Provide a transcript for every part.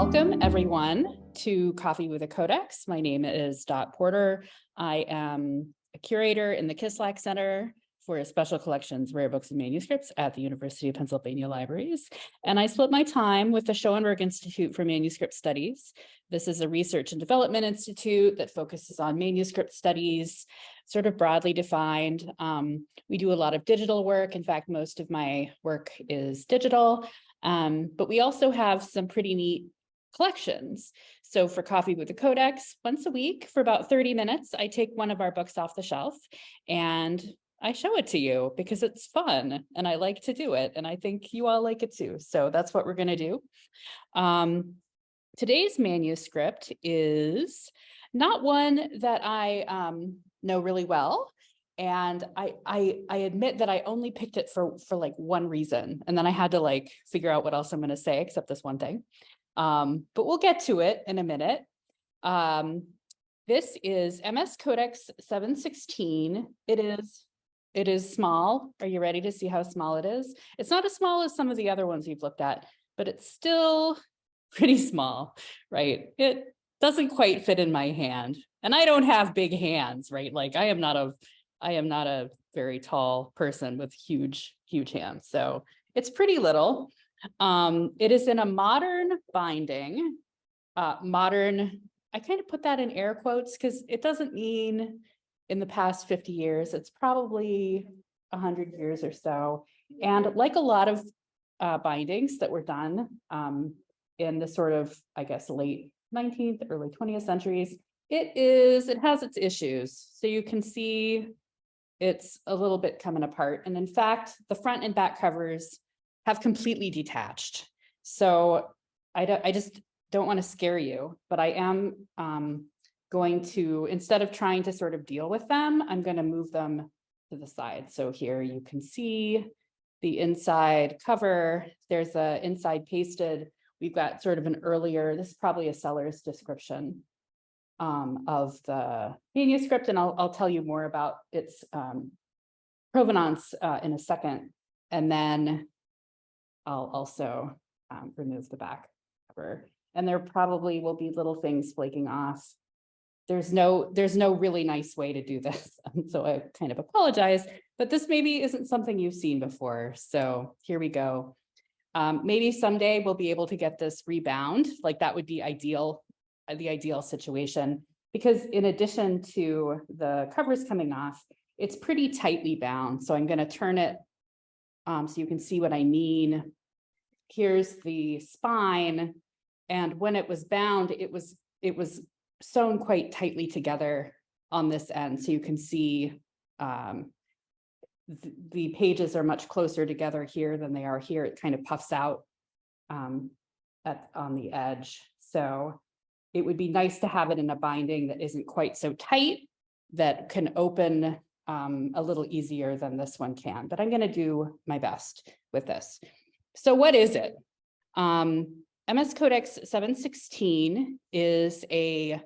Welcome, everyone, to Coffee with a Codex. My name is Dot Porter. I am a curator in the Kislak Center for Special Collections, Rare Books and Manuscripts at the University of Pennsylvania Libraries. And I split my time with the Schoenberg Institute for Manuscript Studies. This is a research and development institute that focuses on manuscript studies, sort of broadly defined. We do a lot of digital work. In fact, most of my work is digital, but we also have some pretty neat collections. So for Coffee with the Codex, once a week for about 30 minutes, I take one of our books off the shelf and I show it to you because it's fun and I like to do it. And I think you all like it too. So that's what we're going to do. Today's manuscript is not one that I know really well. And I admit that I only picked it for like one reason. And then I had to like figure out what else I'm going to say, except this one thing. But we'll get to it in a minute. This is MS Codex 716. It is small. Are you ready to see how small it is? It's not as small as some of the other ones you've looked at, but it's still pretty small, right? It doesn't quite fit in my hand. And I don't have big hands, right? Like I am not a very tall person with huge hands. So it's pretty little. It is in a modern binding. Modern, I kind of put that in air quotes because it doesn't mean in the past 50 years. It's probably 100 years or so. And like a lot of bindings that were done in the sort of, I guess, late 19th, early 20th centuries, it has its issues. So you can see it's a little bit coming apart. And in fact, the front and back covers have completely detached. So I just don't want to scare you, but I am going to, instead of trying to sort of deal with them, I'm going to move them to the side. So here you can see the inside cover. There's a inside pasted. We've got sort of an earlier, this is probably a seller's description of the manuscript, and I'll tell you more about its provenance in a second. And then I'll also remove the back cover. And there probably will be little things flaking off. There's no really nice way to do this. So I kind of apologize, but this maybe isn't something you've seen before. So here we go. Maybe someday we'll be able to get this rebound. Like that would be ideal, the ideal situation, because in addition to the covers coming off, it's pretty tightly bound. So I'm going to turn it so you can see what I mean. Here's the spine. And when it was bound, it was sewn quite tightly together on this end. So you can see the pages are much closer together here than they are here. It kind of puffs out on the edge. So it would be nice to have it in a binding that isn't quite so tight, that can open a little easier than this one can. But I'm going to do my best with this. So what is it? MS Codex 716 is a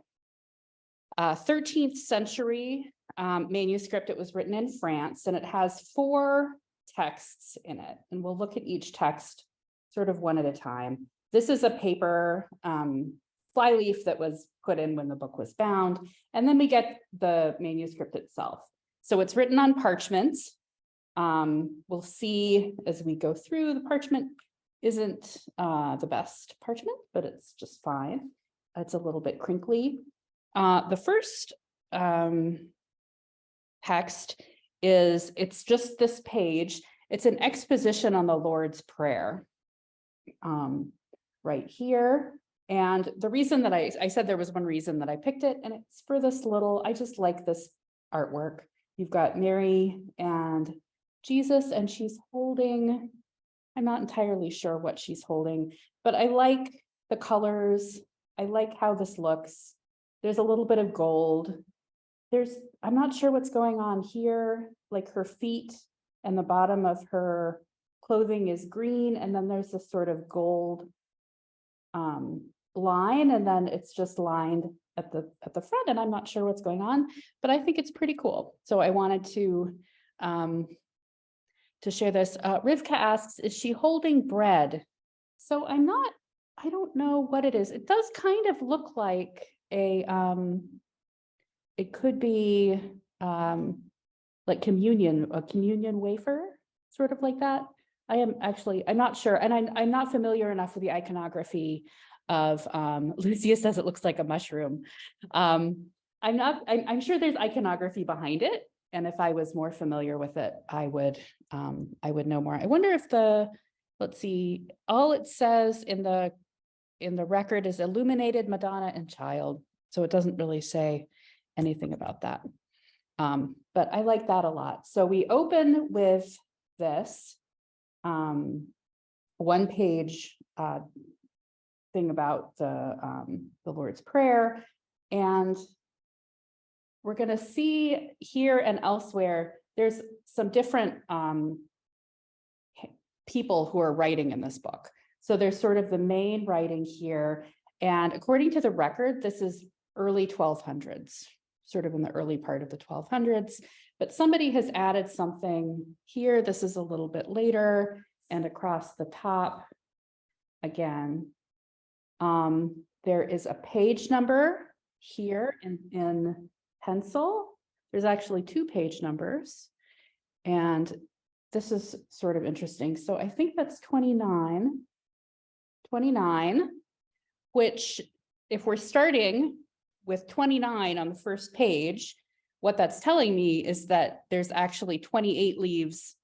13th century manuscript. It was written in France, and it has 4 texts in it. And we'll look at each text sort of one at a time. This is a paper flyleaf that was put in when the book was bound. And then we get the manuscript itself. So it's written on parchment. We'll see as we go through, the parchment isn't the best parchment, but it's just fine. It's a little bit crinkly. The first text it's just this page. It's an exposition on the Lord's Prayer right here. And the reason that I said there was one reason that I picked it, and it's for this little, I just like this artwork. You've got Mary and Jesus, and she's holding, I'm not entirely sure what she's holding, but I like the colors. I like how this looks. There's a little bit of gold. I'm not sure what's going on here, like her feet and the bottom of her clothing is green, and then there's this sort of gold line, and then it's just lined at the front, and I'm not sure what's going on, but I think it's pretty cool. So I wanted to share this. Rivka asks, is she holding bread? So I'm not I don't know what it is. It does kind of look like a, it could be like a communion wafer, sort of like that. I'm not sure. And I'm not familiar enough with the iconography of, Lucia says it looks like a mushroom. I'm sure there's iconography behind it. And if I was more familiar with it, I would know more. I wonder if let's see, all it says in the record is illuminated Madonna and child. So it doesn't really say anything about that. But I like that a lot. So we open with this one page thing about the Lord's Prayer. And we're going to see here and elsewhere, there's some different people who are writing in this book. So there's sort of the main writing here. And according to the record, this is early 1200s, sort of in the early part of the 1200s. But somebody has added something here. This is a little bit later. And across the top, again, there is a page number here in pencil. There's actually 2 page numbers. And this is sort of interesting. So I think that's 29, which if we're starting with 29 on the first page, what that's telling me is that there's actually 28 leaves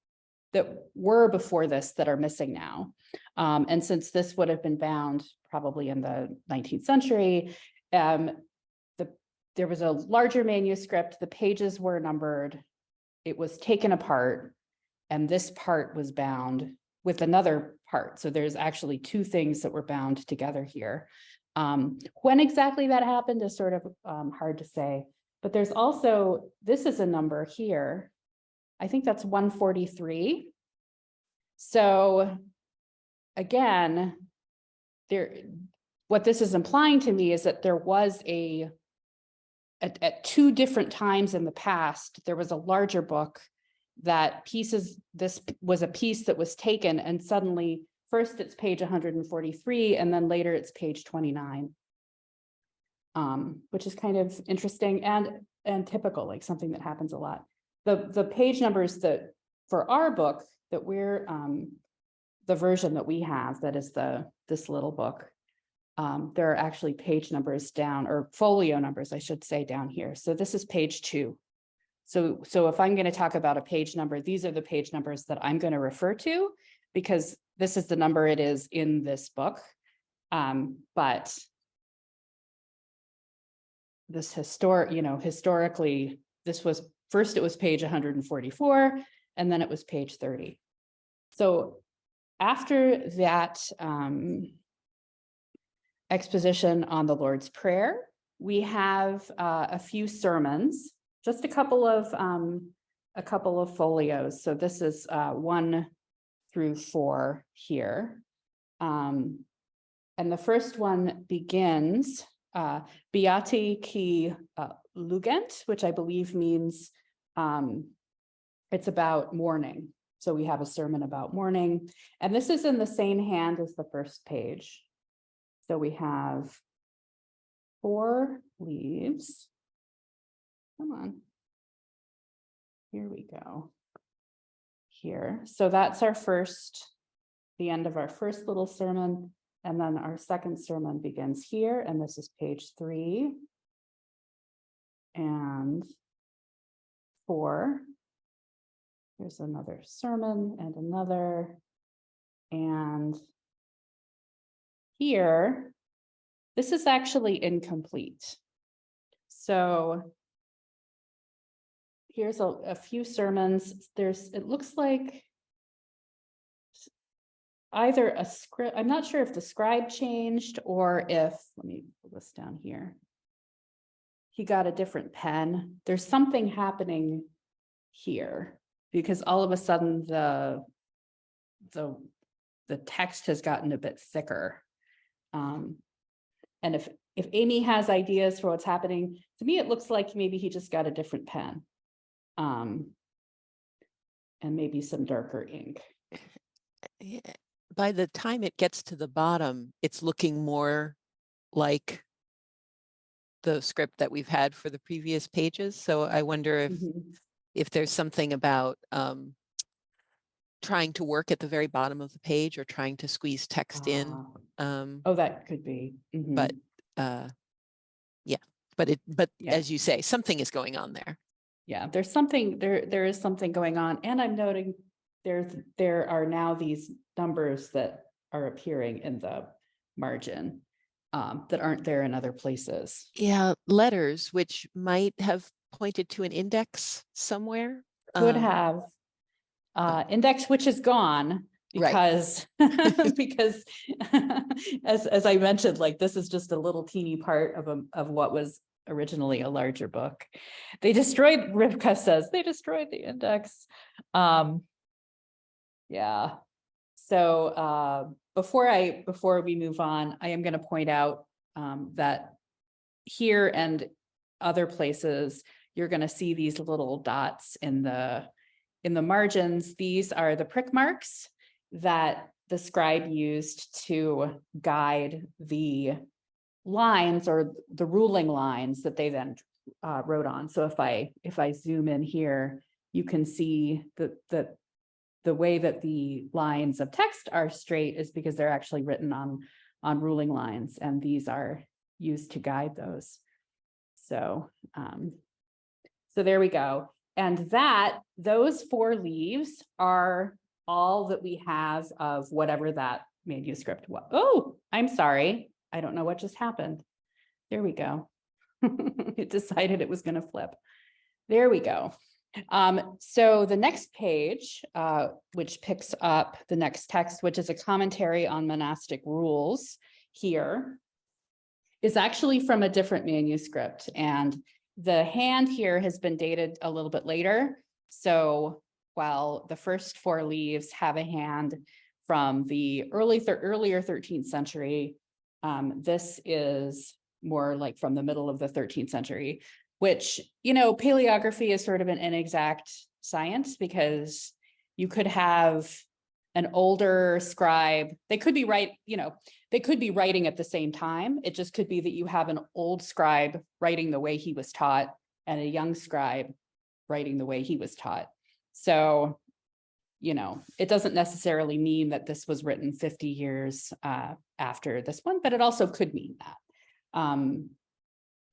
that were before this that are missing now. And since this would have been bound probably in the 19th century, there was a larger manuscript, the pages were numbered, it was taken apart, and this part was bound with another part. So there's actually 2 things that were bound together here. When exactly that happened is sort of hard to say, but there's also, this is a number here. I think that's 143. So again, what this is implying to me is that there was at 2 different times in the past, there was a larger book that this was a piece that was taken, and suddenly first it's page 143 and then later it's page 29, which is kind of interesting and typical, like something that happens a lot. The page numbers that for our book that we're the version that we have, that is this little book, there are actually page numbers down, or folio numbers, I should say, down here. So this is page 2. So if I'm going to talk about a page number, these are the page numbers that I'm going to refer to, because this is the number it is in this book. But this historically, this was first, it was page 144, and then it was page 30. So after that exposition on the Lord's Prayer, we have a few sermons, just a couple of folios. So this is 1 through 4 here. And the first one begins, Beati qui lugent, which I believe means it's about mourning. So we have a sermon about mourning. And this is in the same hand as the first page. So we have 4 leaves. Come on. Here we go. Here. So that's the end of our first little sermon. And then our second sermon begins here. And this is page 3 and 4. Here's another sermon and another. And here, this is actually incomplete. So here's a few sermons. It looks like either a script, I'm not sure if the scribe changed or if, let me pull this down here. He got a different pen. There's something happening here because all of a sudden the text has gotten a bit thicker. And if Amy has ideas for what's happening, to me, it looks like maybe he just got a different pen. And maybe some darker ink. Yeah, by the time it gets to the bottom, it's looking more like the script that we've had for the previous pages. So I wonder if there's something about trying to work at the very bottom of the page or trying to squeeze text in. Oh, that could be. But yeah, but Yeah. as you say, something is going on there. Yeah, there's something there is something going on. And I'm noting there are now these numbers that are appearing in the margin that aren't there in other places. Yeah, letters, which might have pointed to an index somewhere. Could have index, which is gone because because as I mentioned, like this is just a little teeny part of what was originally a larger book. They destroyed, Rivka says, they destroyed the index. Yeah. So before we move on, I am going to point out that here and other places, you're going to see these little dots in the margins. These are the prick marks that the scribe used to guide the lines or the ruling lines that they then wrote on. So if I zoom in here, you can see that the way that the lines of text are straight is because they're actually written on ruling lines, and these are used to guide those. So so there we go. And those 4 leaves are all that we have of whatever that manuscript was. Oh, I'm sorry. I don't know what just happened. There we go. It decided it was going to flip. There we go. So the next page, which picks up the next text, which is a commentary on monastic rules here, is actually from a different manuscript. And the hand here has been dated a little bit later. So while the first 4 leaves have a hand from the earlier 13th century, this is more like from the middle of the 13th century, which, paleography is sort of an inexact science because you could have an older scribe. They could be they could be writing at the same time. It just could be that you have an old scribe writing the way he was taught and a young scribe writing the way he was taught. So, it doesn't necessarily mean that this was written 50 years after this one, but it also could mean that.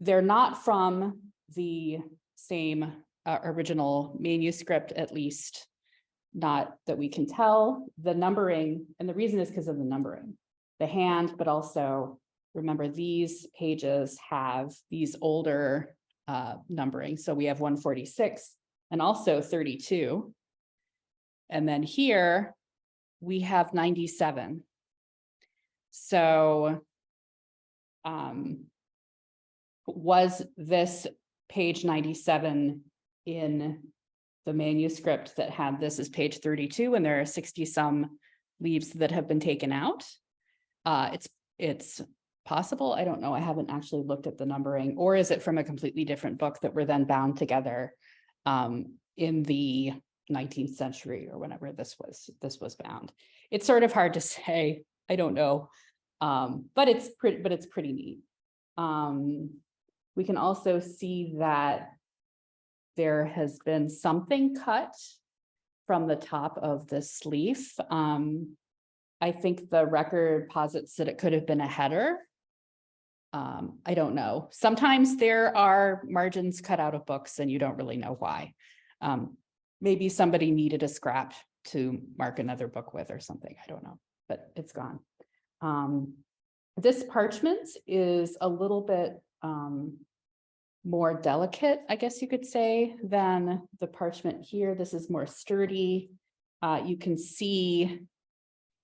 They're not from the same original manuscript, at least not that we can tell. The numbering, and the reason is because of the numbering, the hand, but also remember these pages have these older numbering. So we have 146 and also 32. And then here we have 97. So was this page 97 in the manuscript that had this as page 32, and there are 60 some leaves that have been taken out? It's possible. I don't know. I haven't actually looked at the numbering. Or is it from a completely different book that were then bound together in the 19th century or whenever this was bound? It's sort of hard to say. I don't know. But it's pretty neat. We can also see that there has been something cut from the top of this leaf. I think the record posits that it could have been a header. I don't know. Sometimes there are margins cut out of books and you don't really know why. Maybe somebody needed a scrap to mark another book with or something. I don't know, but it's gone. This parchment is a little bit more delicate, I guess you could say, than the parchment here. This is more sturdy. You can see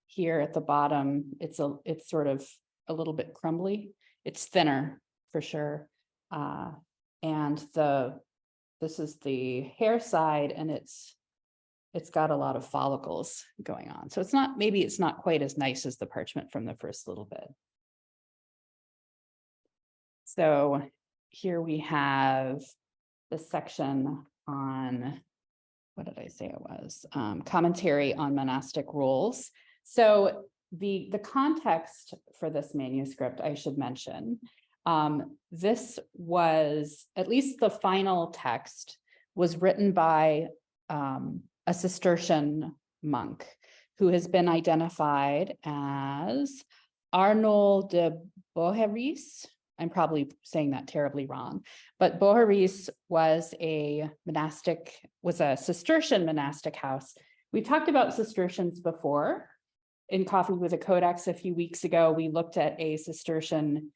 here at the bottom, it's sort of a little bit crumbly. It's thinner for sure. And this is the hair side, and it's got a lot of follicles going on. So maybe it's not quite as nice as the parchment from the first little bit. So here we have the section on, what did I say it was? Commentary on monastic rules. So the context for this manuscript, I should mention, this was, at least the final text, was written by a Cistercian monk who has been identified as Arnoul de Bohe. I'm probably saying that terribly wrong, but Bohe was a Cistercian monastic house. We talked about Cistercians before in Coffee with a Codex a few weeks ago. We looked at a Cistercian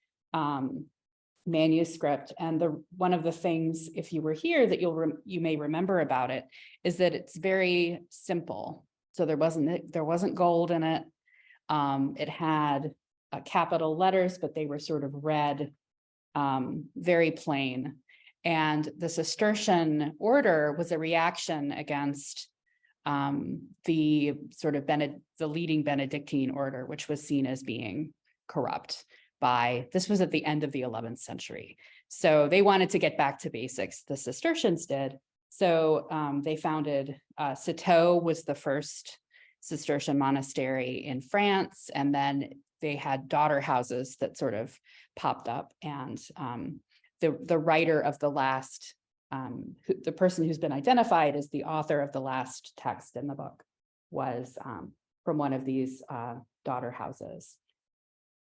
manuscript, and one of the things, if you were here, that you may remember about it is that it's very simple. So there wasn't gold in it. It had capital letters, but they were sort of read very plain. And the Cistercian order was a reaction against the sort of the leading Benedictine order, which was seen as being corrupt. This was at the end of the 11th century. So they wanted to get back to basics. The Cistercians did. So they founded, Citeaux was the first Cistercian monastery in France. And then they had daughter houses that sort of popped up. And the writer of the last, the person who's been identified as the author of the last text in the book was from one of these daughter houses.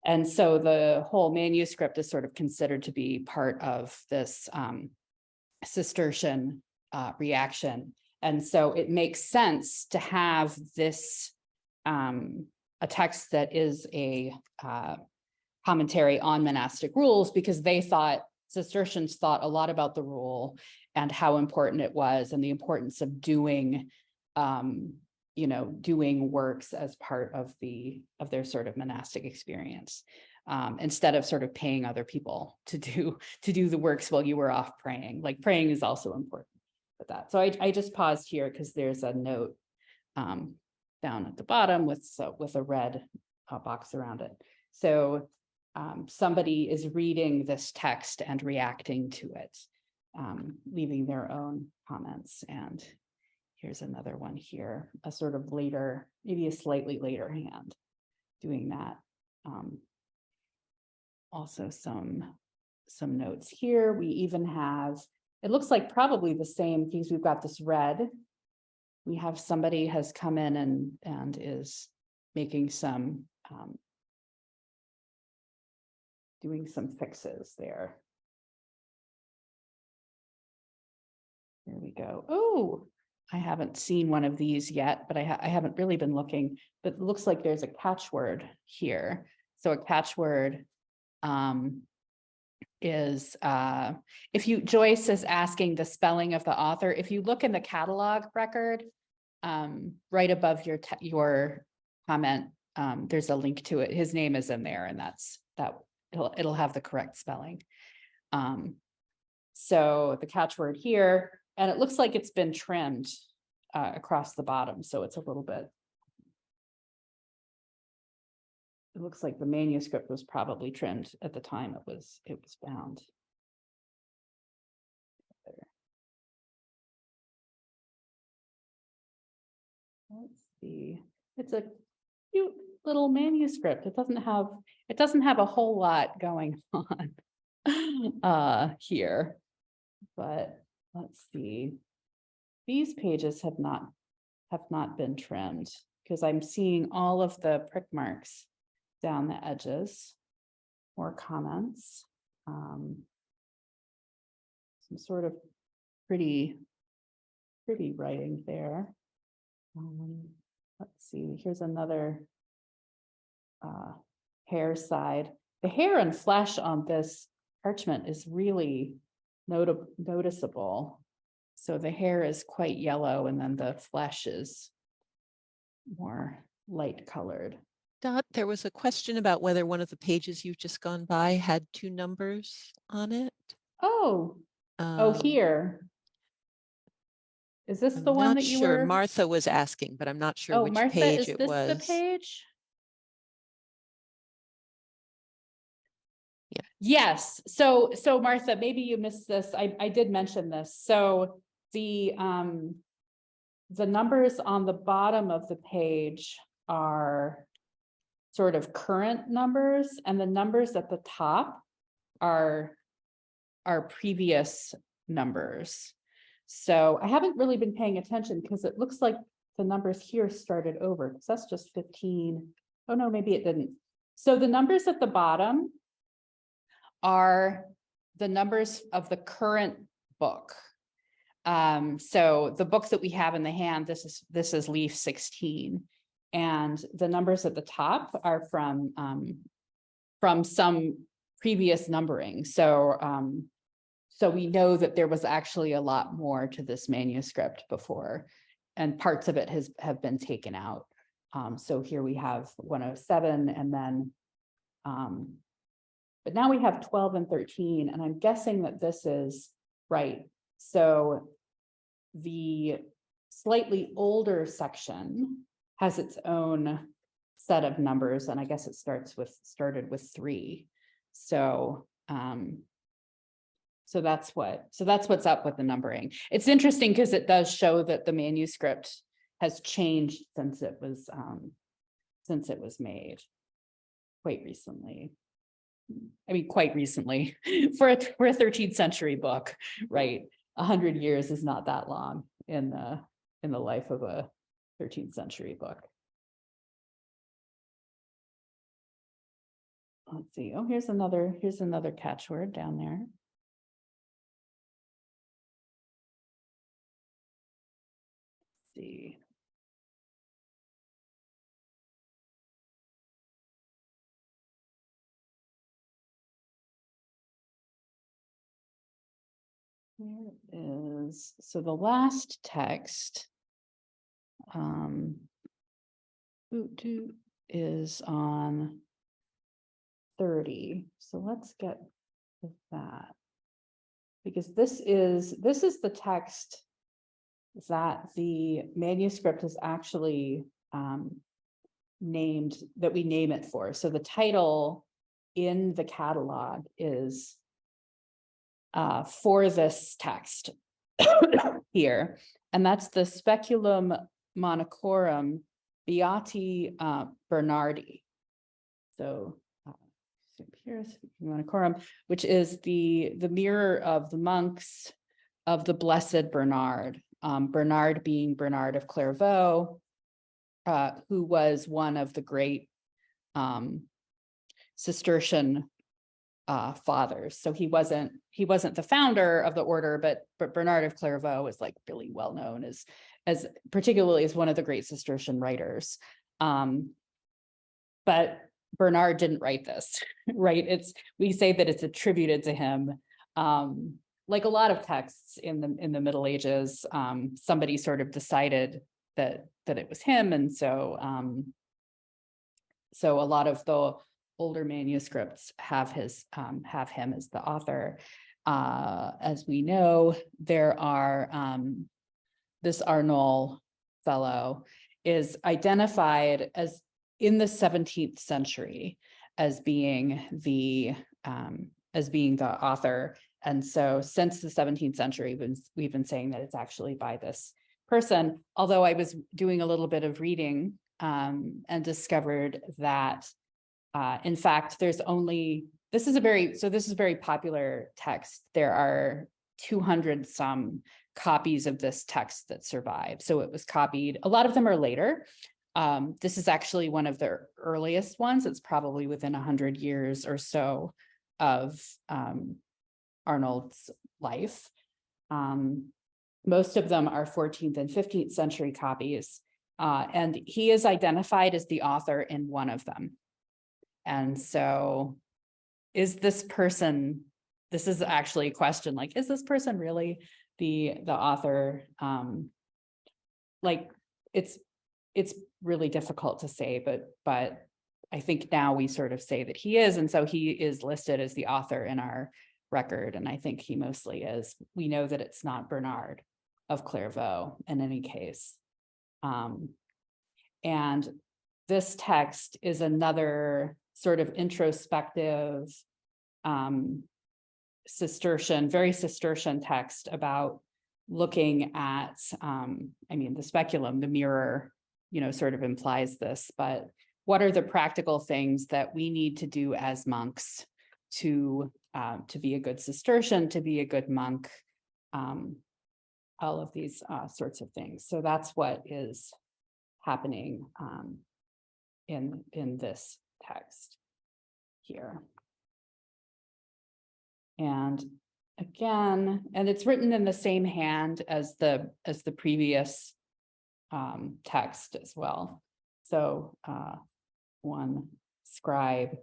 And so the whole manuscript is sort of considered to be part of this Cistercian reaction. And so it makes sense to have this, a text that is a commentary on monastic rules, because Cistercians thought a lot about the rule and how important it was, and the importance of doing works as part of their sort of monastic experience, instead of sort of paying other people to do the works while you were off praying. Like, praying is also important with that. So I just paused here because there's a note down at the bottom with a red box around it. So somebody is reading this text and reacting to it, leaving their own comments. And here's another one here, a sort of later, maybe a slightly later hand doing that. Also some notes here. We even have, it looks like probably the same, because we've got this red. We have somebody has come in and is making some, doing some fixes there. There we go. Oh, I haven't seen one of these yet, but I haven't really been looking, but it looks like there's a catchword here. So a catchword is, Joyce is asking the spelling of the author. If you look in the catalog record, right above your comment, there's a link to it. His name is in there, and it'll have the correct spelling. So the catchword here, and it looks like it's been trimmed across the bottom. So it's a little bit, it looks like the manuscript was probably trimmed at the time it was bound. There. Let's see. It's a cute little manuscript. It doesn't have a whole lot going on here, but let's see. These pages have not been trimmed, because I'm seeing all of the prick marks down the edges. More comments. Some sort of pretty writing there. Let's see, here's another hair side. The hair and flesh on this parchment is really noticeable. So the hair is quite yellow, and then the flesh is more light colored. Dot, there was a question about whether one of the pages you've just gone by had 2 numbers on it. Oh, here. Is this the one that you were? Martha was asking, but I'm not sure which Martha, page it was. is this the page? Yeah. Yes. So Martha, maybe you missed this. I did mention this. So the numbers on the bottom of the page are sort of current numbers, and the numbers at the top are previous numbers. So I haven't really been paying attention because it looks like the numbers here started over, because that's just 15. Oh no, maybe it didn't. So the numbers at the bottom are the numbers of the current book. So the book that we have in the hand, this is leaf 16. And the numbers at the top are from some previous numbering. So so we know that there was actually a lot more to this manuscript before, and parts of it have been taken out. So here we have 107, and then but now we have 12 and 13, and I'm guessing that this is right. So the slightly older section has its own set of numbers, and I guess it started with 3. So so that's what's up with the numbering. It's interesting because it does show that the manuscript has changed since it was made quite recently. I mean, quite recently for a 13th century book, right? 100 years is not that long in the life of a 13th century book. Let's see. Oh, here's another catchword down there. Let's see. There it is. So the last text is on 30. So let's get to that, because this is the text that the manuscript is actually named, that we name it for. So the title in the catalog is for this text here, and that's the Speculum monachorum Beati Bernardi. So here's monachorum, which is the mirror of the monks of the Blessed Bernard. Bernard being Bernard of Clairvaux, who was one of the great Cistercian fathers. So he wasn't the founder of the order, but Bernard of Clairvaux is like really well known as particularly as one of the great Cistercian writers. But Bernard didn't write this, right? We say that it's attributed to him. Like a lot of texts in the Middle Ages, somebody sort of decided that it was him, and so a lot of the older manuscripts have him as the author. As we know, there are this Arnoul fellow is identified as in the 17th century as being the author. And so since the 17th century, we've been saying that it's actually by this person, although I was doing a little bit of reading and discovered that in fact, this is a very popular text. There are 200 some copies of this text that survive. So it was copied. A lot of them are later. This is actually one of the earliest ones. It's probably within 100 years or so of Arnold's life. Most of them are 14th and 15th century copies. And he is identified as the author in one of them. And so is this person, this is actually a question, like, is this person really the author? Like it's really difficult to say, but I think now we sort of say that he is, and so he is listed as the author in our record, and I think he mostly is. We know that it's not Bernard of Clairvaux in any case. And this text is another sort of introspective very Cistercian text about looking at, the speculum, the mirror sort of implies this, but what are the practical things that we need to do as monks to be a good Cistercian, to be a good monk, all of these sorts of things. So that's what is happening in this text here. And again, and it's written in the same hand as the previous text as well. So one scribe,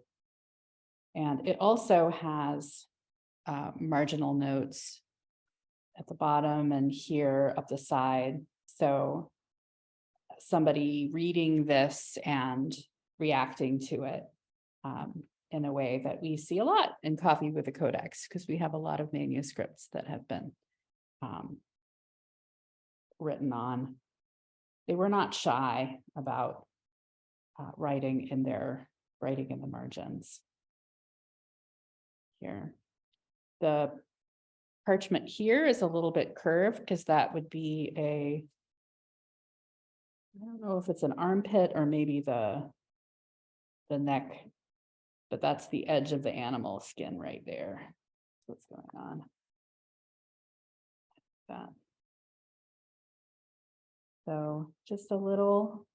and it also has marginal notes at the bottom and here up the side. So somebody reading this and reacting to it in a way that we see a lot in Coffee with a Codex, because we have a lot of manuscripts that have been written on. They were not shy about writing in the margins. Here, the parchment here is a little bit curved because that would be I don't know if it's an armpit or maybe the neck, but that's the edge of the animal skin right there. What's going on? That. So just a little.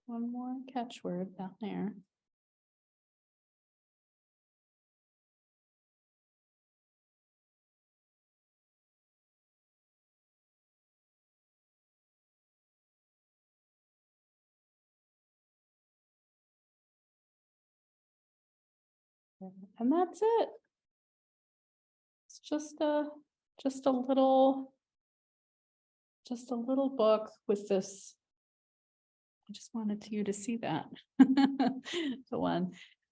One more catchword down there. And that's it. It's just a little book with this. I just wanted you to see that. The one.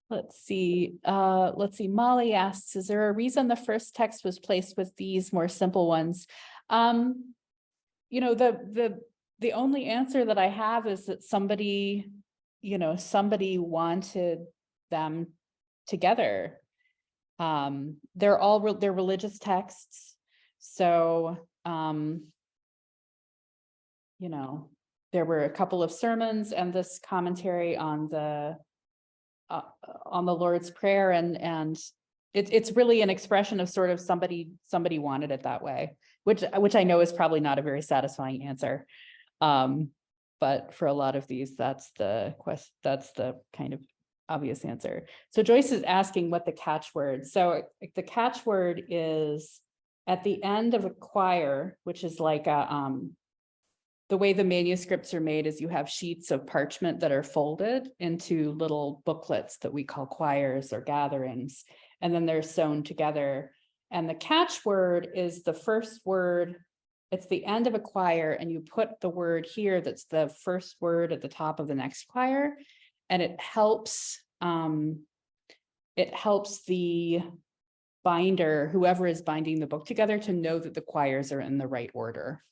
Let's see. Molly asks, is there a reason the first text was placed with these more simple ones? The only answer that I have is that somebody wanted them together. They're religious texts. So, there were a couple of sermons and this commentary on the Lord's Prayer, and it's really an expression of sort of somebody wanted it that way, which I know is probably not a very satisfying answer. But for a lot of these, that's the kind of obvious answer. So Joyce is asking what the catchword. So the catchword is at the end of a quire, which is like the way the manuscripts are made is you have sheets of parchment that are folded into little booklets that we call quires or gatherings, and then they're sewn together. And the catchword is the first word. It's the end of a quire, and you put the word here that's the first word at the top of the next quire, and it helps the binder, whoever is binding the book together, to know that the quires are in the right order.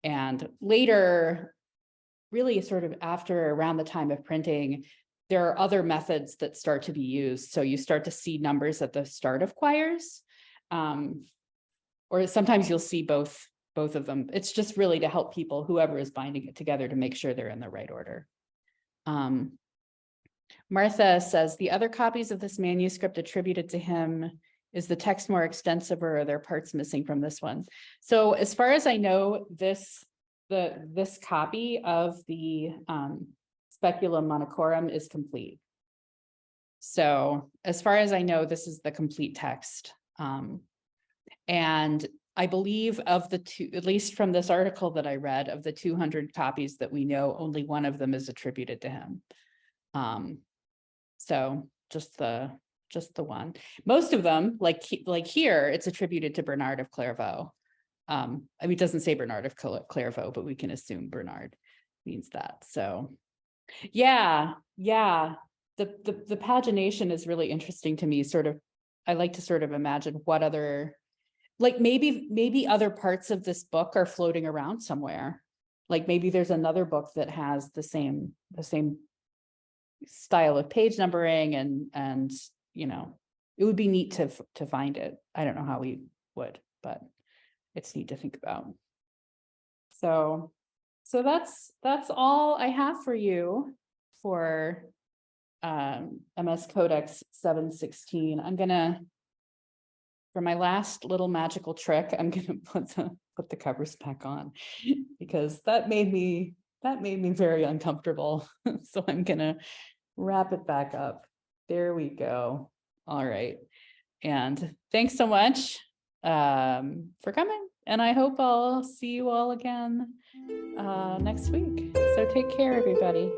And later, really sort of after around the time of printing, there are other methods that start to be used. So you start to see numbers at the start of quires, or sometimes you'll see both of them. It's just really to help people, whoever is binding it together, to make sure they're in the right order. Martha says, the other copies of this manuscript attributed to him, is the text more extensive, or are there parts missing from this one? So as far as I know, this copy of the Speculum monachorum is complete. So as far as I know, this is the complete text. And I believe of the two, at least from this article that I read, of the 200 copies that we know, only one of them is attributed to him. So just the one. Most of them, like here, it's attributed to Bernard of Clairvaux. I mean, it doesn't say Bernard of Clairvaux, but we can assume Bernard means that. So yeah. The pagination is really interesting to me. I like to sort of imagine what other, like maybe other parts of this book are floating around somewhere. Like maybe there's another book that has the same style of page numbering and you know, it would be neat to find it. I don't know how we would, but it's neat to think about. So that's all I have for you for MS Codex 716. I'm gonna, for my last little magical trick, I'm gonna put the covers back on because that made me very uncomfortable. So I'm gonna wrap it back up. There we go. All right. And thanks so much for coming. And I hope I'll see you all again next week. So take care, everybody.